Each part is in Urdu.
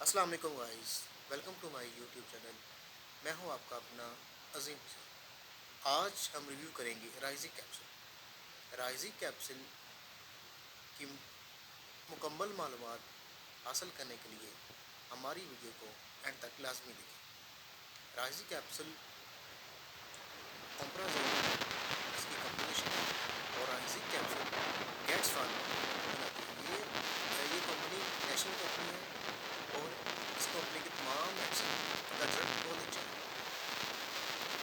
السلام علیکم guys, welcome to my YouTube channel. میں ہوں آپ کا اپنا عظیم حسین۔ آج ہم ریویو کریں گے رائزی کیپسول۔ رائزی کیپسول کی مکمل معلومات حاصل کرنے کے لیے ہماری ویڈیو کو اینڈ تک لازمی دیکھیں۔ رائزی کیپسول اومپرازول اس کی کمپوزیشن ہے اور رائزی کیپسول گیٹس فارما بناتی ہے۔ یہ کمپنی نیشنل کمپنی ہے اور اس کمپنی کے تمام میڈیسن کا رزلٹ بہت اچھا ہے۔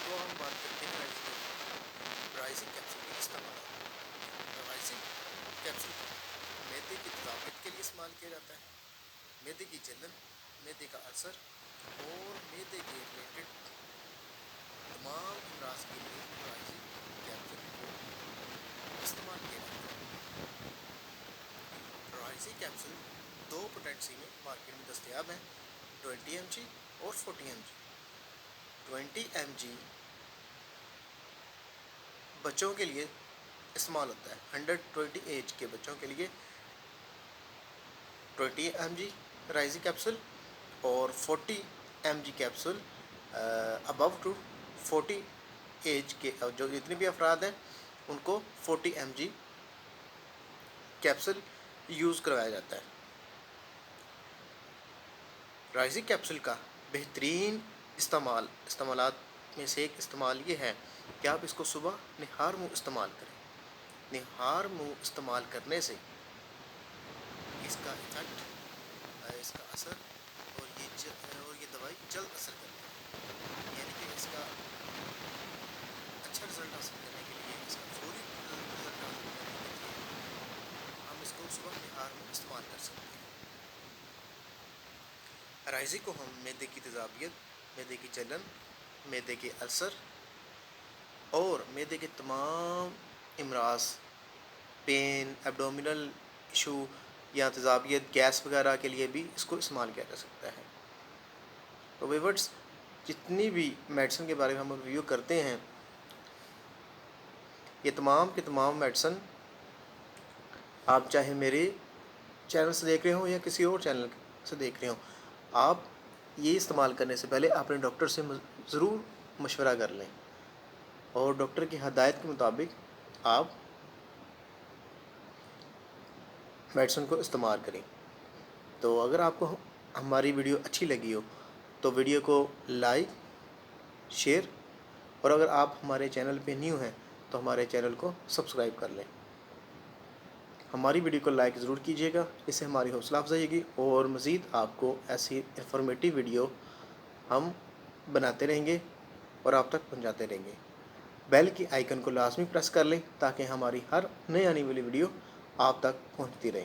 تو ہم بات کرتے ہیں رائزی کیپسول کے استعمال۔ رائزی کیپسول معدے کی تذابیت کے لیے استعمال کیا جاتا ہے۔ معدے کی جلن، معدے کا السر اور معدے کے ریلیٹڈ تمام امراض کے لیے رائزی کیپسول کو استعمال کیا جاتا ہے۔ رائزی کیپسول 2 پوٹینسی میں مارکیٹ میں دستیاب ہیں، 20 mg اور 40 mg۔ 20 mg بچوں کے لیے استعمال ہوتا ہے، 120 ایج کے بچوں کے لیے 20 mg رائزی کیپسول اور 40 mg capsule up to 40 age کے جو جتنے بھی افراد ہیں ان کو 40 mg کیپسول یوز کروایا جاتا ہے۔ رائزی کیپسول کا بہترین استعمالات میں سے ایک استعمال یہ ہے کہ آپ اس کو صبح نہار منہ استعمال کریں۔ نہار منہ استعمال کرنے سے اس کا ایفیکٹ، اس کا اثر اور یہ دوائی جلد اثر کرتی ہے، یعنی کہ اس کا اچھا رزلٹ حاصل کرنے کے لیے، اس کا فوری رزلٹ حاصل کرنے کے لیے ہم اس کو صبح نہار منہ استعمال کر سکتے ہیں۔ رائزی کو ہم معدے کی تذابیت، معدے کی جلن، معدے کے السر اور معدے کے تمام امراض، پین، ایبڈومینل ایشو یا تذابیت، گیس وغیرہ کے لیے بھی اس کو استعمال کیا جا سکتا ہے۔ تو ویورز، جتنی بھی میڈیسن کے بارے میں ہم ریویو کرتے ہیں، یہ تمام کے تمام میڈیسن آپ چاہے میرے چینل سے دیکھ رہے ہوں یا کسی اور چینل سے دیکھ رہے ہوں، آپ یہ استعمال کرنے سے پہلے اپنے ڈاکٹر سے ضرور مشورہ کر لیں اور ڈاکٹر کی ہدایت کے مطابق آپ میڈیسن کو استعمال کریں۔ تو اگر آپ کو ہماری ویڈیو اچھی لگی ہو تو ویڈیو کو لائک، شیئر اور اگر آپ ہمارے چینل پہ نیو ہیں تو ہمارے چینل کو سبسکرائب کر لیں۔ ہماری ویڈیو کو لائک ضرور کیجیے گا، اس سے ہماری حوصلہ افزائی ہوگی اور مزید آپ کو ایسی انفارمیٹیو ویڈیو ہم بناتے رہیں گے اور آپ تک پہنچاتے رہیں گے۔ بیل کی آئیکن کو لازمی پریس کر لیں تاکہ ہماری ہر نئی آنے والی ویڈیو آپ تک پہنچتی رہے۔